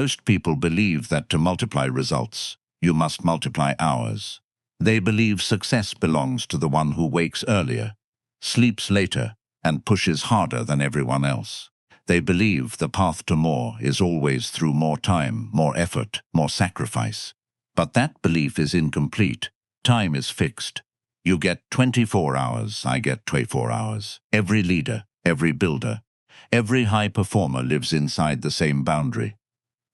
Most people believe that to multiply results, you must multiply hours. They believe success belongs to the one who wakes earlier, sleeps later, and pushes harder than everyone else. They believe the path to more is always through more time, more effort, more sacrifice. But that belief is incomplete. Time is fixed. You get 24 hours, I get 24 hours. Every leader, every builder, every high performer lives inside the same boundary.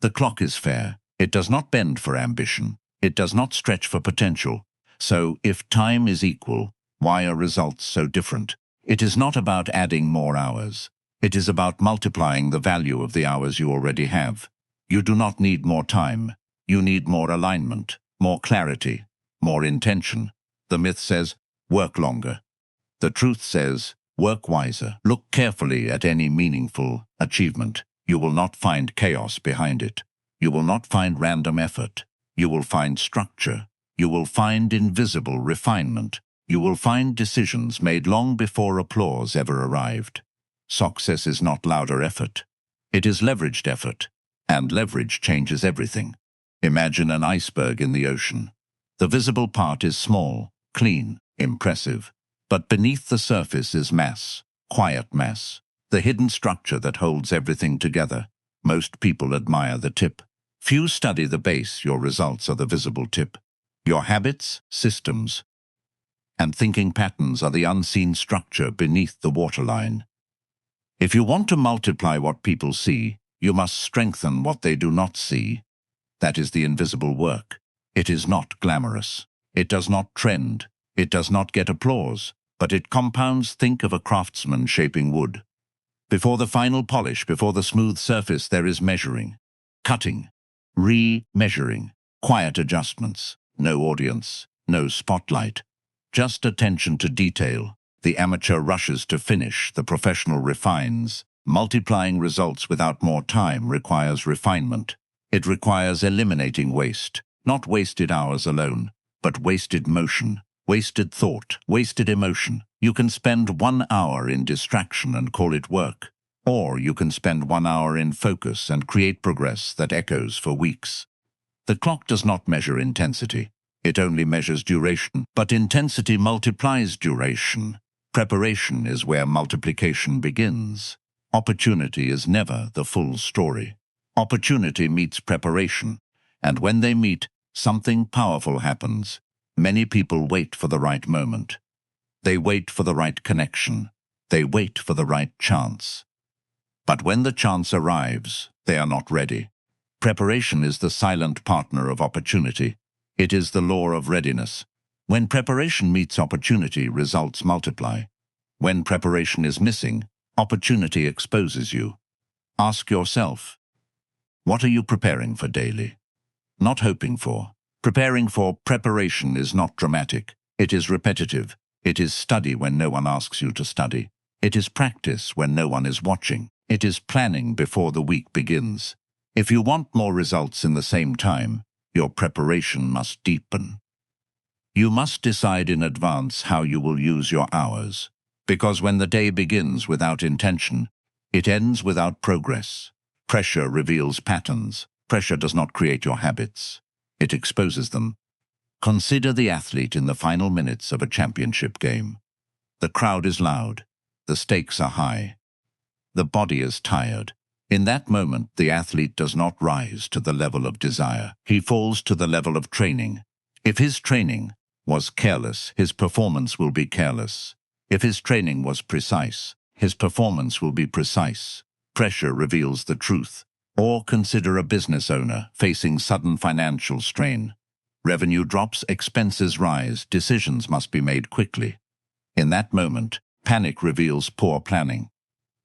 The clock is fair. It does not bend for ambition. It does not stretch for potential. So, if time is equal, why are results so different? It is not about adding more hours. It is about multiplying the value of the hours you already have. You do not need more time. You need more alignment, more clarity, more intention. The myth says, work longer. The truth says, work wiser. Look carefully at any meaningful achievement. You will not find chaos behind it. You will not find random effort. You will find structure. You will find invisible refinement. You will find decisions made long before applause ever arrived. Success is not louder effort. It is leveraged effort, and leverage changes everything. Imagine an iceberg in the ocean. The visible part is small, clean, impressive, but beneath the surface is mass, quiet mass, the hidden structure that holds everything together. Most people admire the tip. Few study the base. Your results are the visible tip. Your habits, systems, and thinking patterns are the unseen structure beneath the waterline. If you want to multiply what people see, you must strengthen what they do not see. That is the invisible work. It is not glamorous. It does not trend. It does not get applause, but it compounds. Think of a craftsman shaping wood. Before the final polish, before the smooth surface, there is measuring, cutting, re-measuring, quiet adjustments, no audience, no spotlight, just attention to detail. The amateur rushes to finish, the professional refines. Multiplying results without more time requires refinement. It requires eliminating waste, not wasted hours alone, but wasted motion, wasted thought, wasted emotion. You can spend 1 hour in distraction and call it work, or you can spend 1 hour in focus and create progress that echoes for weeks. The clock does not measure intensity. It only measures duration, but intensity multiplies duration. Preparation is where multiplication begins. Opportunity is never the full story. Opportunity meets preparation, and when they meet, something powerful happens. Many people wait for the right moment. They wait for the right connection. They wait for the right chance. But when the chance arrives, they are not ready. Preparation is the silent partner of opportunity. It is the law of readiness. When preparation meets opportunity, results multiply. When preparation is missing, opportunity exposes you. Ask yourself, what are you preparing for daily? Not hoping for. Preparing for. Preparation is not dramatic. It is repetitive. It is study when no one asks you to study. It is practice when no one is watching. It is planning before the week begins. If you want more results in the same time, your preparation must deepen. You must decide in advance how you will use your hours, because when the day begins without intention, it ends without progress. Pressure reveals patterns. Pressure does not create your habits. It exposes them. Consider the athlete in the final minutes of a championship game. The crowd is loud. The stakes are high. The body is tired. In that moment, the athlete does not rise to the level of desire. He falls to the level of training. If his training was careless, his performance will be careless. If his training was precise, his performance will be precise. Pressure reveals the truth. Or consider a business owner facing sudden financial strain. Revenue drops, expenses rise, decisions must be made quickly. In that moment, panic reveals poor planning.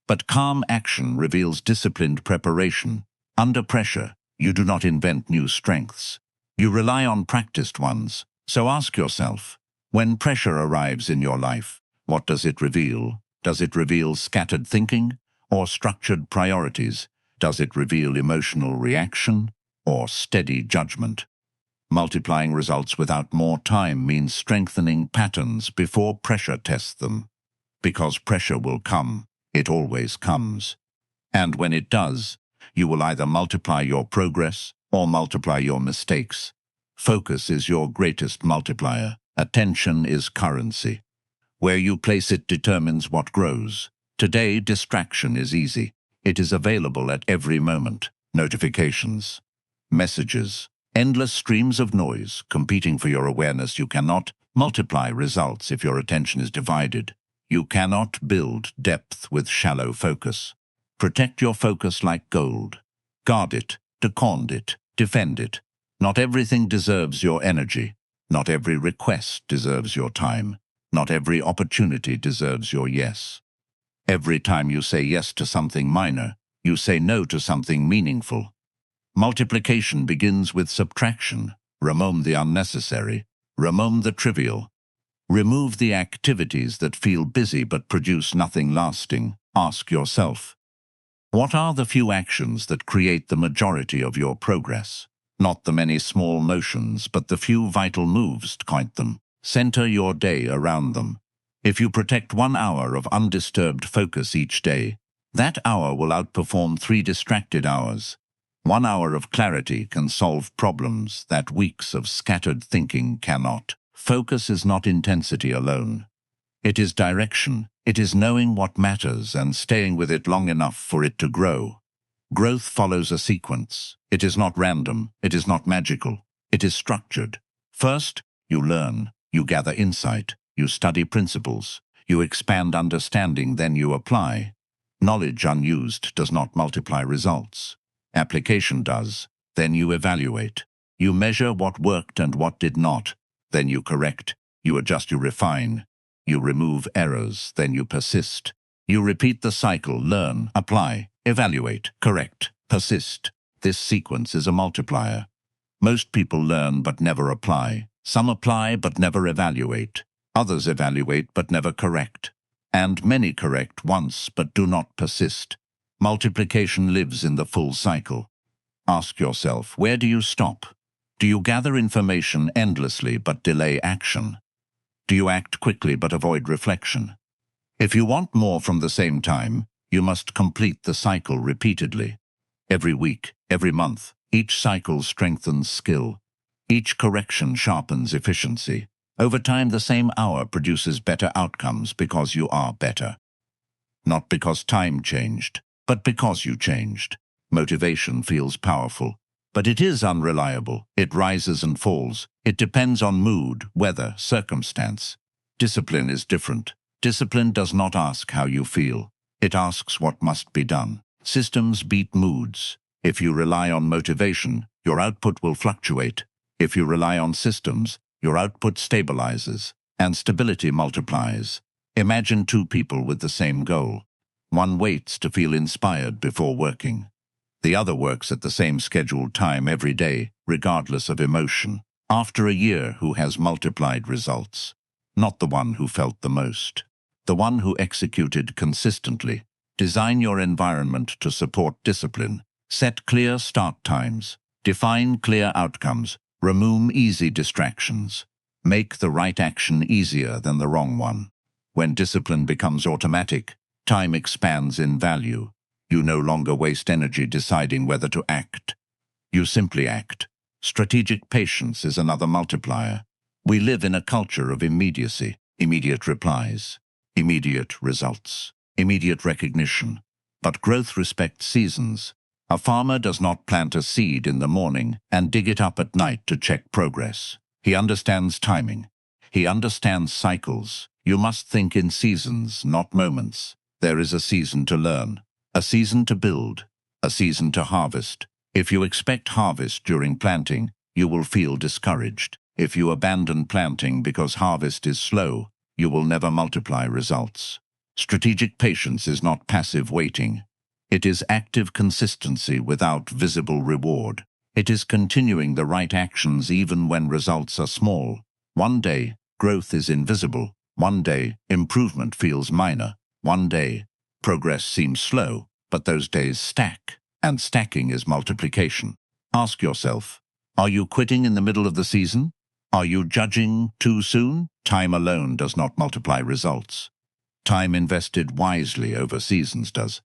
But calm action reveals disciplined preparation. Under pressure, you do not invent new strengths. You rely on practiced ones. So ask yourself, when pressure arrives in your life, what does it reveal? Does it reveal scattered thinking or structured priorities? Does it reveal emotional reaction or steady judgment? Multiplying results without more time means strengthening patterns before pressure tests them. Because pressure will come. It always comes. And when it does, You will either multiply your progress or multiply your mistakes. Focus is your greatest multiplier. Attention is currency. Where you place it determines what grows. Today, distraction is easy. It is available at every moment. Notifications, messages, endless streams of noise competing for your awareness. You cannot multiply results if your attention is divided. You cannot build depth with shallow focus. Protect your focus like gold. Guard it, defend it, defend it. Not everything deserves your energy. Not every request deserves your time. Not every opportunity deserves your yes. Every time you say yes to something minor, you say no to something meaningful. Multiplication begins with subtraction. Remove the unnecessary. Remove the trivial. Remove the activities that feel busy but produce nothing lasting. Ask yourself, what are the few actions that create the majority of your progress? Not the many small motions, but the few vital moves, count them. Center your day around them. If you protect 1 hour of undisturbed focus each day, that hour will outperform 3 distracted hours. 1 hour of clarity can solve problems that weeks of scattered thinking cannot. Focus is not intensity alone. It is direction. It is knowing what matters and staying with it long enough for it to grow. Growth follows a sequence. It is not random. It is not magical. It is structured. First, you learn. You gather insight. You study principles. You expand understanding, then you apply. Knowledge unused does not multiply results. Application does. Then you evaluate. You measure what worked and what did not. Then you correct. You adjust, you refine. You remove errors, then you persist. You repeat the cycle, learn, apply, evaluate, correct, persist. This sequence is a multiplier. Most people learn but never apply. Some apply but never evaluate. Others evaluate but never correct. And many correct once but do not persist. Multiplication lives in the full cycle. Ask yourself, where do you stop? Do you gather information endlessly but delay action? Do you act quickly but avoid reflection? If you want more from the same time, you must complete the cycle repeatedly. Every week, every month, each cycle strengthens skill. Each correction sharpens efficiency. Over time, the same hour produces better outcomes because you are better. Not because time changed, but because you changed. Motivation feels powerful, but it is unreliable. It rises and falls. It depends on mood, weather, circumstance. Discipline is different. Discipline does not ask how you feel. It asks what must be done. Systems beat moods. If you rely on motivation, your output will fluctuate. If you rely on systems, your output stabilizes, and stability multiplies. Imagine 2 people with the same goal. One waits to feel inspired before working. The other works at the same scheduled time every day, regardless of emotion. After a year, who has multiplied results? Not the one who felt the most. The one who executed consistently. Design your environment to support discipline. Set clear start times. Define clear outcomes. Remove easy distractions. Make the right action easier than the wrong one. When discipline becomes automatic, time expands in value. You no longer waste energy deciding whether to act. You simply act. Strategic patience is another multiplier. We live in a culture of immediacy, immediate replies, immediate results, immediate recognition. But growth respects seasons. A farmer does not plant a seed in the morning and dig it up at night to check progress. He understands timing. He understands cycles. You must think in seasons, not moments. There is a season to learn, a season to build, a season to harvest. If you expect harvest during planting, you will feel discouraged. If you abandon planting because harvest is slow, you will never multiply results. Strategic patience is not passive waiting. It is active consistency without visible reward. It is continuing the right actions even when results are small. One day, growth is invisible. One day, improvement feels minor. One day, progress seems slow, but those days stack, and stacking is multiplication. Ask yourself, are you quitting in the middle of the season? Are you judging too soon? Time alone does not multiply results. Time invested wisely over seasons does.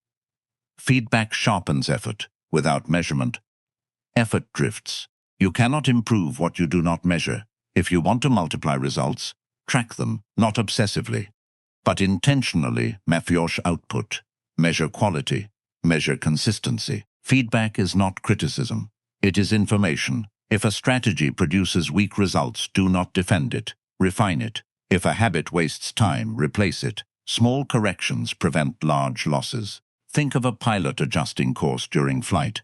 Feedback sharpens effort. without measurement. Effort drifts. You cannot improve what you do not measure. If you want to multiply results, track them, not obsessively, but intentionally map your output. Measure quality, measure consistency. Feedback is not criticism. It is information. If a strategy produces weak results, do not defend it. Refine it. If a habit wastes time, replace it. Small corrections prevent large losses. Think of a pilot adjusting course during flight.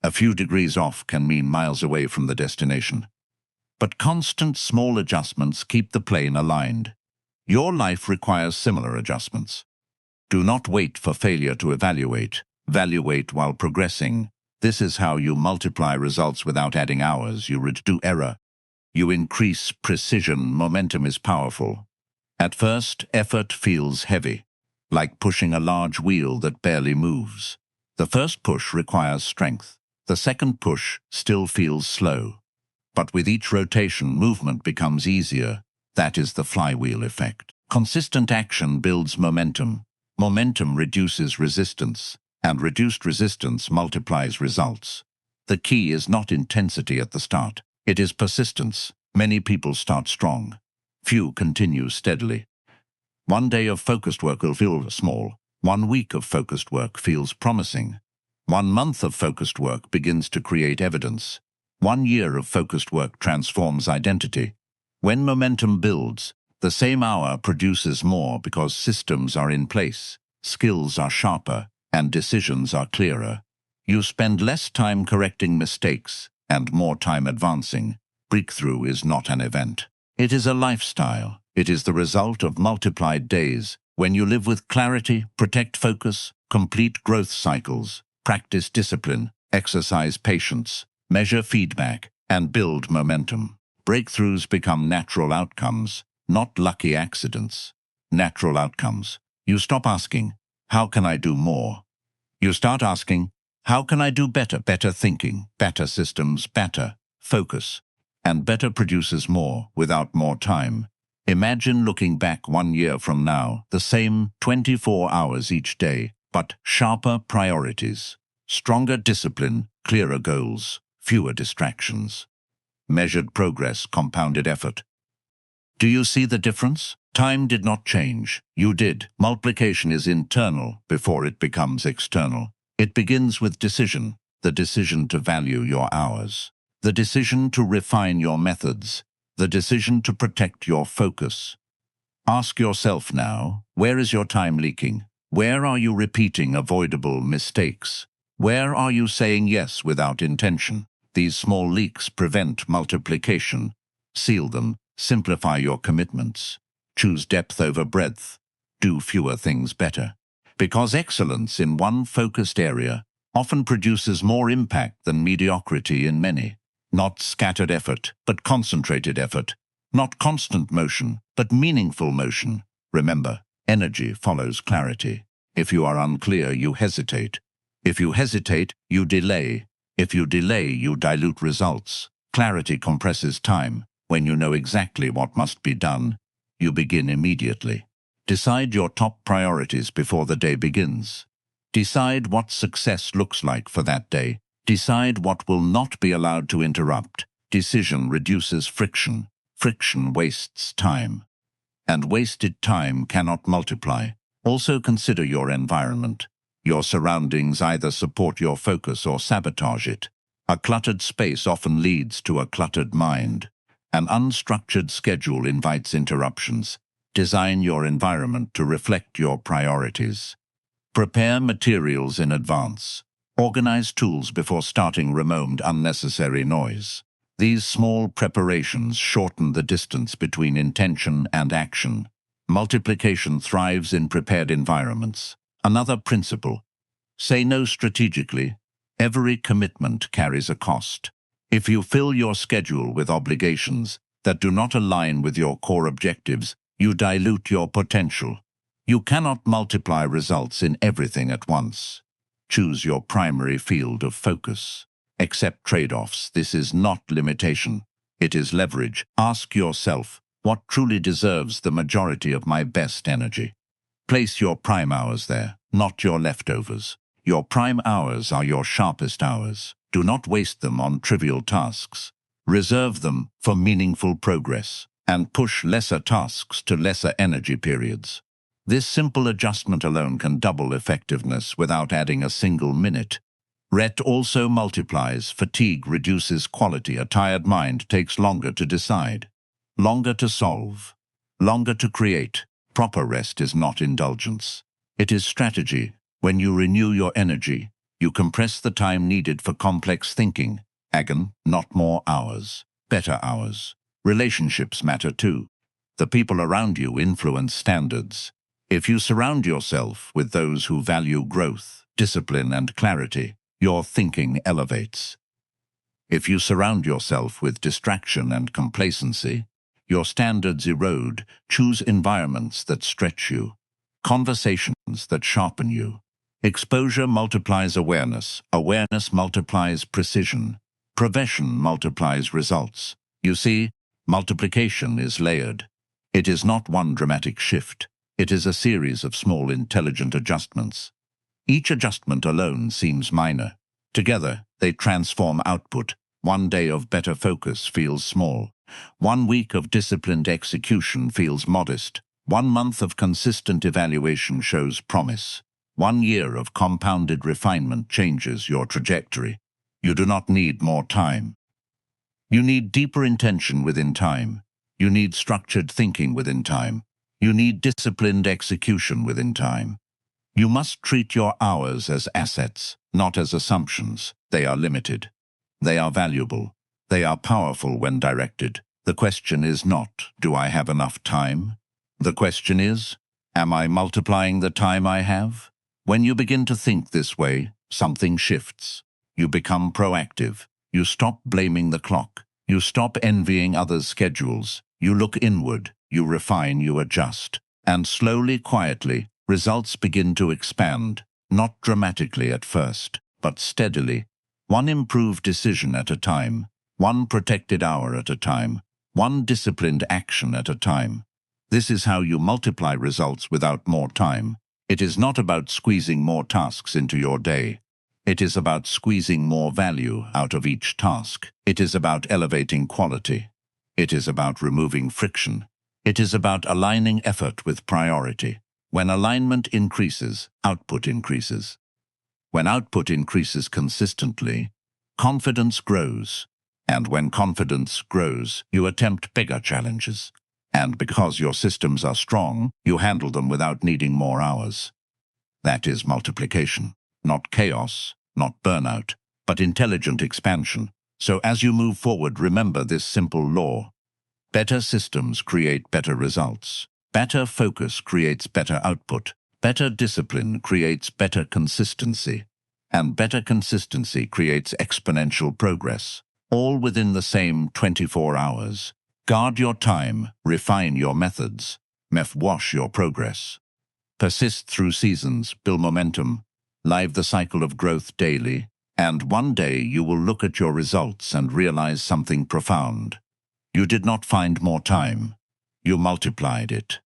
A few degrees off can mean miles away from the destination. But constant small adjustments keep the plane aligned. Your life requires similar adjustments. Do not wait for failure to evaluate. Evaluate while progressing. This is how you multiply results without adding hours. You reduce error. You increase precision. Momentum is powerful. At first, effort feels heavy, like pushing a large wheel that barely moves. The first push requires strength. The second push still feels slow. But with each rotation, movement becomes easier. That is the flywheel effect. Consistent action builds momentum. Momentum reduces resistance, and reduced resistance multiplies results. The key is not intensity at the start. It is persistence. Many people start strong. Few continue steadily. One day of focused work will feel small. 1 week of focused work feels promising. 1 month of focused work begins to create evidence. 1 year of focused work transforms identity. When momentum builds, the same hour produces more because systems are in place, skills are sharper, and decisions are clearer. You spend less time correcting mistakes and more time advancing. Breakthrough is not an event. It is a lifestyle. It is the result of multiplied days. When you live with clarity, protect focus, complete growth cycles, practice discipline, exercise patience, measure feedback, and build momentum. Breakthroughs become natural outcomes, not lucky accidents. Natural outcomes. You stop asking, how can I do more? You start asking, how can I do better? Better thinking, better systems, better focus. And better produces more without more time. Imagine looking back 1 year from now, the same 24 hours each day, but sharper priorities, stronger discipline, clearer goals, fewer distractions. Measured progress, compounded effort. Do you see the difference? Time did not change. You did. Multiplication is internal before it becomes external. It begins with decision, the decision to value your hours, the decision to refine your methods, the decision to protect your focus. Ask yourself now, where is your time leaking? Where are you repeating avoidable mistakes? Where are you saying yes without intention? These small leaks prevent multiplication. Seal them. Simplify your commitments. Choose depth over breadth. Do fewer things better. Because excellence in one focused area often produces more impact than mediocrity in many. Not scattered effort, but concentrated effort. Not constant motion, but meaningful motion. Remember, energy follows clarity. If you are unclear, you hesitate. If you hesitate, you delay. If you delay, you dilute results. Clarity compresses time. When you know exactly what must be done, you begin immediately. Decide your top priorities before the day begins. Decide what success looks like for that day. Decide what will not be allowed to interrupt. Decision reduces friction. Friction wastes time. And wasted time cannot multiply. Also consider your environment. Your surroundings either support your focus or sabotage it. A cluttered space often leads to a cluttered mind. An unstructured schedule invites interruptions. Design your environment to reflect your priorities. Prepare materials in advance. Organize tools before starting. Remove unnecessary noise. These small preparations shorten the distance between intention and action. Multiplication thrives in prepared environments. Another principle: say no strategically. Every commitment carries a cost. If you fill your schedule with obligations that do not align with your core objectives, you dilute your potential. You cannot multiply results in everything at once. Choose your primary field of focus. Accept trade-offs. This is not limitation. It is leverage. Ask yourself, what truly deserves the majority of my best energy? Place your prime hours there, not your leftovers. Your prime hours are your sharpest hours. Do not waste them on trivial tasks. Reserve them for meaningful progress and push lesser tasks to lesser energy periods. This simple adjustment alone can double effectiveness without adding a single minute. RET also multiplies. Fatigue reduces quality. A tired mind takes longer to decide, longer to solve, longer to create. Proper rest is not indulgence. It is strategy. When you renew your energy, you compress the time needed for complex thinking. Again, not more hours, better hours. Relationships matter too. The people around you influence standards. If you surround yourself with those who value growth, discipline, and clarity, your thinking elevates. If you surround yourself with distraction and complacency, your standards erode. Choose environments that stretch you, conversations that sharpen you. Exposure multiplies awareness. Awareness multiplies precision. Prevention multiplies results. You see, multiplication is layered. It is not one dramatic shift. It is a series of small, intelligent adjustments. Each adjustment alone seems minor. Together, they transform output. One day of better focus feels small. 1 week of disciplined execution feels modest. 1 month of consistent evaluation shows promise. 1 year of compounded refinement changes your trajectory. You do not need more time. You need deeper intention within time. You need structured thinking within time. You need disciplined execution within time. You must treat your hours as assets, not as assumptions. They are limited. They are valuable. They are powerful when directed. The question is not, do I have enough time? The question is, am I multiplying the time I have? When you begin to think this way, something shifts. You become proactive. You stop blaming the clock. You stop envying others' schedules. You look inward. You refine. You adjust. And slowly, quietly, results begin to expand, not dramatically at first, but steadily. 1 improved decision at a time. 1 protected hour at a time. 1 disciplined action at a time. This is how you multiply results without more time. It is not about squeezing more tasks into your day. It is about squeezing more value out of each task. It is about elevating quality. It is about removing friction. It is about aligning effort with priority. When alignment increases, output increases. When output increases consistently, confidence grows. And when confidence grows, you attempt bigger challenges. And because your systems are strong, you handle them without needing more hours. That is multiplication. Not chaos, not burnout, but intelligent expansion. So as you move forward, remember this simple law. Better systems create better results. Better focus creates better output. Better discipline creates better consistency. And better consistency creates exponential progress. All within the same 24 hours. Guard your time, refine your methods, wash your progress. Persist through seasons, build momentum, live the cycle of growth daily, and one day you will look at your results and realize something profound. You did not find more time. You multiplied it.